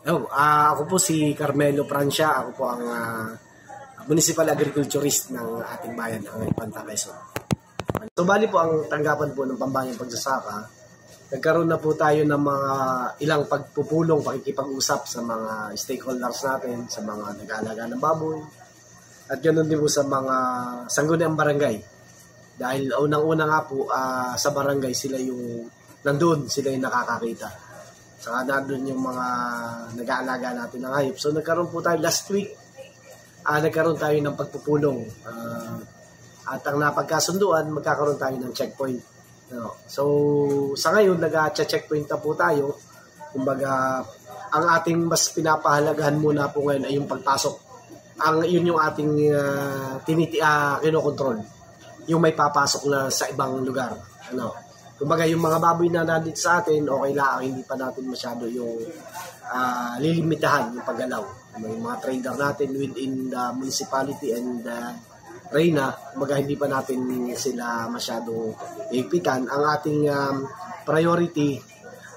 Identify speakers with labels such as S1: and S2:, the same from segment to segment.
S1: Ako po si Carmelo Francia. Ako po ang municipal agriculturist ng ating bayan, ang Infanta, Quezon. So bali po ang tanggapan po ng pambayang pagsasaka, nagkaroon na po tayo ng mga ilang pagpupulong, pakikipag-usap sa mga stakeholders natin, sa mga nag-aalaga ng baboy, at ganoon din po sa mga sangguniang barangay. Dahil unang-una nga po sa barangay sila yung nandun, sila yung nakakakita. Saka nandun yung mga nag-aalaga natin ng hayop. So nagkaroon po tayo last week, nagkaroon tayo ng pagpupulong. At ang napagkasunduan, magkakaroon tayo ng checkpoint. So sa ngayon, nag-checkpoint na po tayo. Kumbaga, ang ating mas pinapahalagahan muna po ngayon ay yung pagpasok. Yun yung ating kinokontrol. Yung may papasok na sa ibang lugar. Kumbaga yung mga baboy na nandito sa atin, okay lang, hindi pa natin masyado yung lilimitahan yung paggalaw. Yung mga trader natin within the municipality and Reyna, kumbaga hindi pa natin sila masyado higpitan. Ang ating priority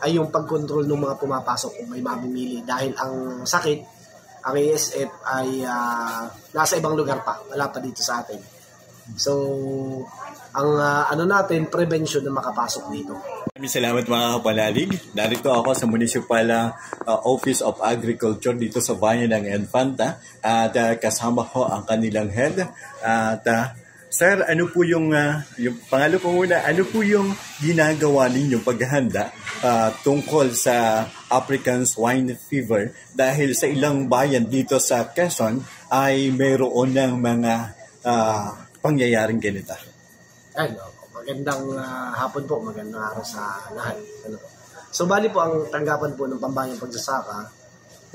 S1: ay yung pagkontrol ng mga pumapasok kung may mamimili. Dahil ang sakit, ang ASF ay nasa ibang lugar pa, wala pa dito sa atin. So, ang natin, prevention na makapasok dito.
S2: Maraming salamat mga kapalalig. Narito ako sa Municipal Office of Agriculture dito sa bayan ng Infanta at kasama ko ang kanilang head. At sir, ano po yung pangalo po muna, ano po yung ginagawa ninyong paghahanda tungkol sa African Swine Fever dahil sa ilang bayan dito sa Quezon ay mayroon ng mga pangyayaring ganito?
S1: Magandang hapon po, magandang araw sa lahat. So bali po ang tanggapan po ng pambayang pagsasaka,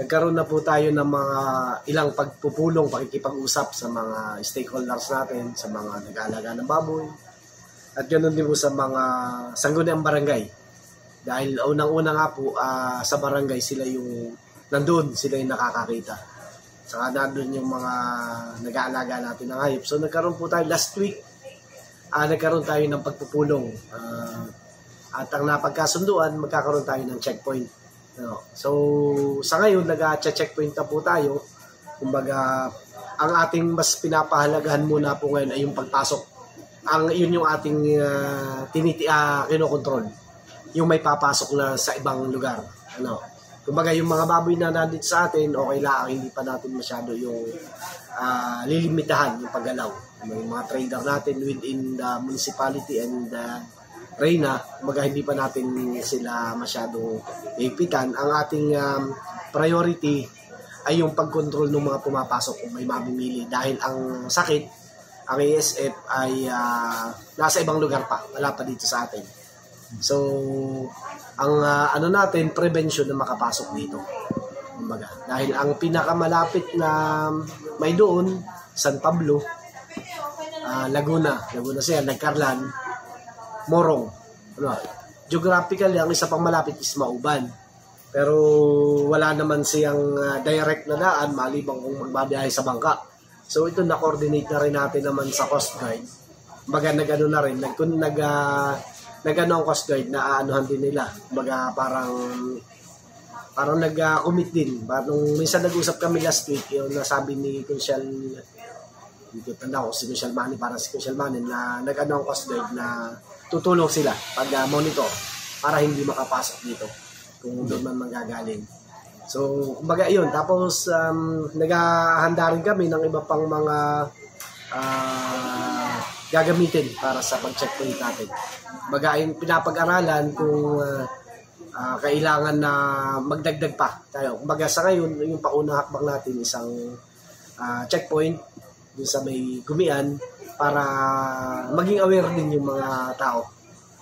S1: nagkaroon na po tayo ng mga ilang pagpupulong, pakikipag-usap sa mga stakeholders natin, sa mga nag-aalaga ng baboy, at ganoon din po sa mga sangguniang barangay. Dahil unang-una nga po sa barangay sila yung nandun, sila yung nakakakita. Saka nandun yung mga nag-aalaga natin ng hayop. So nagkaroon po tayo last week, nagkaroon tayo ng pagpupulong. At ang napagkasunduan, magkakaroon tayo ng checkpoint. So sa ngayon, nag-checkpoint na po tayo. Kumbaga, ang ating mas pinapahalagahan muna po ngayon ay yung pagpasok. Yun yung ating kinokontrol. Yung may papasok na sa ibang lugar. Kumbaga, yung mga baboy na nandito sa atin, okay lang, hindi pa natin masyado yung lilimitahan yung paggalaw. Yung mga trader natin within the municipality and Reyna, kumbaga hindi pa natin sila masyado higpitan. Ang ating priority ay yung pagkontrol ng mga pumapasok kung may mamimili. Dahil ang sakit, ang ASF ay nasa ibang lugar pa, wala pa dito sa atin. So, ang natin, prevention na makapasok dito. Kumbaga, dahil ang pinakamalapit na may doon, San Pablo, Laguna siya, Nagcarlan, Morong. Geographically, ang isa pang malapit is Mauban. Pero wala naman siyang direct na daan, malibang kung magbabiyahe sa bangka. So ito na-coordinate na rin natin naman sa Coast Guard. Baga nag-ano na rin, nag-ano ang Coast Guard na aanuhan din nila. Baga parang nag-commit din. Nung minsan nag-usap kami last week, yung nasabi ni Kunsyal, hindi ko tanda ko si Kunsyal Mani, parang si Kunsyal Mani, na nag-ano ang Coast Guard na tutulong sila pag monitor para hindi makapasok dito kung doon man manggagaling. So, kumbaga yun. Tapos, naghahanda rin kami ng iba pang mga gagamitin para sa pag-checkpoint natin. Kumbaga, yung pinapag-aralan kung kailangan na magdagdag pa tayo. Kumbaga, sa ngayon, yung paunang hakbang natin isang checkpoint dun sa may Gumian para maging aware din yung mga tao.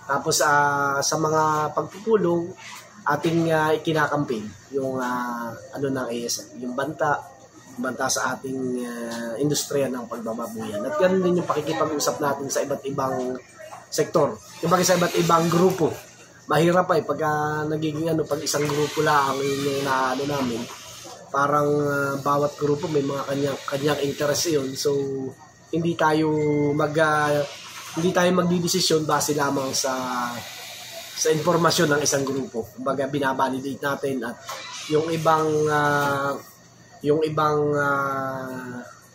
S1: Tapos sa mga pagpupulong, ating ikinakamping yung ng ASF, yung banta sa ating industriya ng pagbababuyan. At ganun din yung pakikipag-usap natin sa iba't ibang sektor. Yung sa iba't ibang grupo. Mahirap pa pagka nagiging pag isang grupo lang yung namin. Parang bawat grupo may mga kanyang interest yun. So hindi tayo magdidesisyon base lamang sa sa informasyon ng isang grupo. Kumbaga binabalidate natin at yung ibang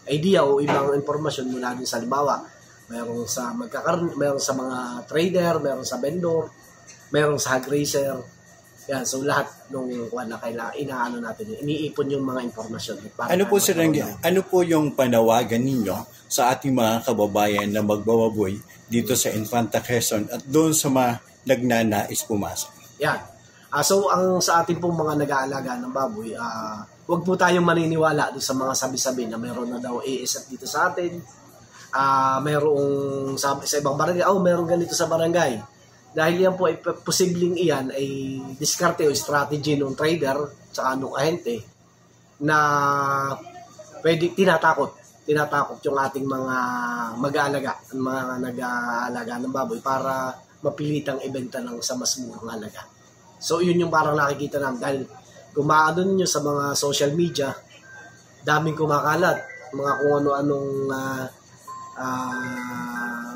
S1: idea o ibang informasyon mula din sa halimbawa, mayroong sa mayroong sa mga trader, mayroong sa vendor, mayroong sa hog racer. Yan, so lahat nung wala kailangan inaano natin, iniipon yung mga informasyon.
S2: Ano po yung panawagan ninyo sa ating mga kababayan na magbababoy dito sa Infanta Quezon at doon sa mga nagnanais pumasok?
S1: Yan. So ang sa ating pong mga nag-aalaga ng baboy, huwag po tayong maniniwala doon sa mga sabi-sabi na mayroon na daw ASF dito sa atin. Mayroong sa ibang barangay, mayroong ganito sa barangay. Dahil yan po ay posibleng iyan ay diskarte o strategy ng trader tsaka ng ahente na pwede tinatakot yung ating mga mag-aalaga, mga nag-aalaga ng baboy para mapilitang ibenta ng sa mas murang halaga. So yun yung parang nakikita namin dahil kung maano ninyo sa mga social media, daming kumakalat, mga kung ano-anong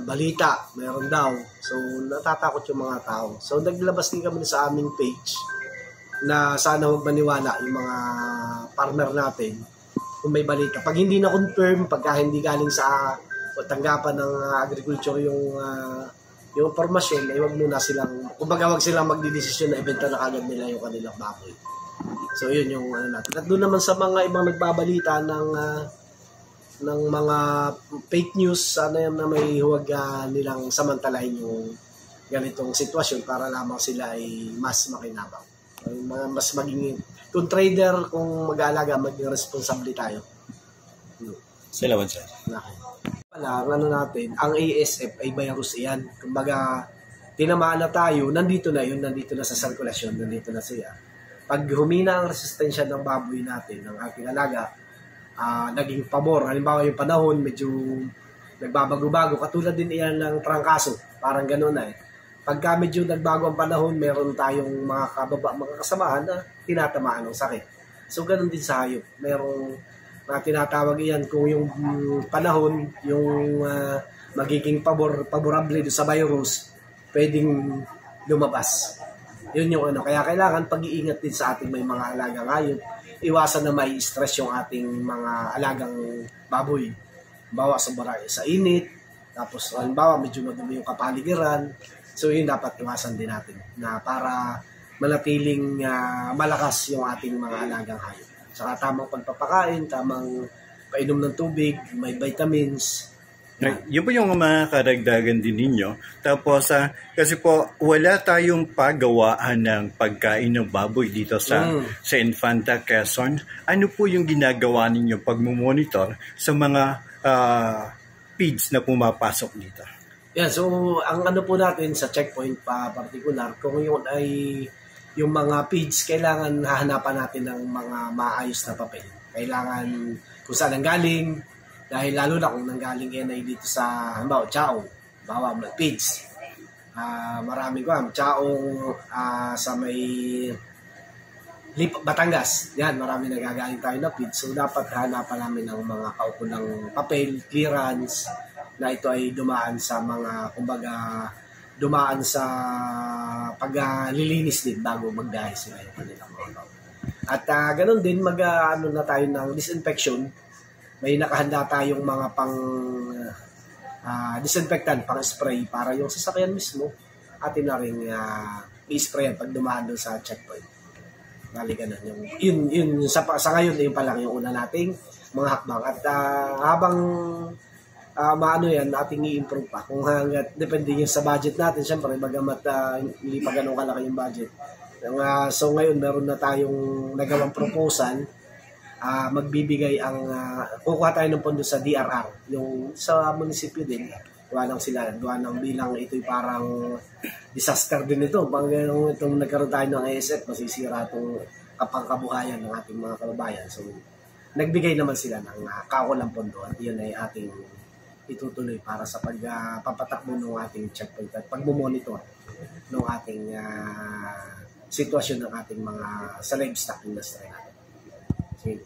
S1: balita, meron daw. So, natatakot yung mga tao. So, naglabas din kami sa aming page na sana huwag maniwala yung mga farmer natin kung may balita. Pag hindi na-confirm, pagka hindi galing sa tanggapan ng agriculture yung informasyon, ay huwag muna silang, kumbaga huwag silang magdidesisyon na ibenta na kagad nila yung kanilang baboy. So, yun yung ano natin. At doon naman sa mga ibang nagbabalita ng mga fake news, sana yan na may huwag nilang samantalahin yung ganitong sitwasyon para lamang sila ay mas makinabang. Mas maging, kung trader, kung mag-aalaga, maging responsable tayo.
S2: Salamat, sir.
S1: Pala, ang natin, ang ASF ay virus iyan. Kumbaga, tinamaan na tayo, nandito na sa sirkulasyon, nandito na siya. Pag humina ang resistensya ng baboy natin, ng ating alaga, naging pabor. Halimbawa yung panahon, medyo nagbabago-bago. Katulad din iyan ng trangkaso. Parang gano'n na eh. Pagka medyo nagbago ang panahon, meron tayong mga kasamahan na tinatamaan ng sakit. So gano'n din sa hayop. Merong tinatawag iyan kung yung panahon, yung magiging paborable sa virus, pwedeng lumabas. Yun yung ano. Kaya kailangan pag-iingat din sa ating may mga alagang hayop. Iwasan na may stress yung ating mga alagang baboy. Bawa sa init, tapos halimbawa medyo madumi yung kapaligiran. So yun dapat iwasan din natin na para manatiling malakas yung ating mga alagang hayop. Saka tamang pagpapakain, tamang painom ng tubig, may vitamins.
S2: Yun po yung mga karagdagan din ninyo. Tapos, kasi po, wala tayong pagawaan ng pagkain ng baboy dito sa Infanta Quezon. Ano po yung ginagawa ninyo pag-monitor sa mga feeds na pumapasok dito?
S1: Yeah, so ang ano po natin sa checkpoint pa particular, kung yun ay yung mga feeds, kailangan hahanapan natin ng mga maayos na papel. Kailangan kung saan ang galing, dahil lalo na kung nanggaling yan ay dito sa, halimbawa, Chao, bawa mga feeds. Maraming Chao sa may Batangas. Yan, marami nagagaling tayo na feeds. So, dapat hanapan namin ng mga kaukulang papel, clearance, na ito ay dumaan sa mga, kumbaga, dumaan sa paglilinis din bago magdahi sila yung kanilang mga tao. At ganun din, ano na tayo ng disinfection. May nakahanda tayong mga pang disinfectant, pang spray para yung sasakyan mismo atin na rin i-sprayan pag dumaan doon sa checkpoint. Bali ganun. Yun sa ngayon yung pa lang yung una nating mga hakbang. At habang maano yan, ating i-improve pa. Kung hanggat, depende yun sa budget natin, syempre, bagamat hindi pa ganun kalaki yung budget. So ngayon, meron na tayong nagawang proposal. Magbibigay kukuha tayo ng pondo sa DRR, yung sa munisipyo din, gawa ng bilang ito'y parang disaster din ito. Pag itong nagkaroon tayo ng ASF, masisira itong kapangkabuhayan ng ating mga kababayan. So, nagbigay naman sila ng kaukulang pondo at yun ay ating itutuloy para sa papatakbo ng ating checkpoint at pagmumonitor ng ating sitwasyon ng ating mga sa livestock industry natin. Sige.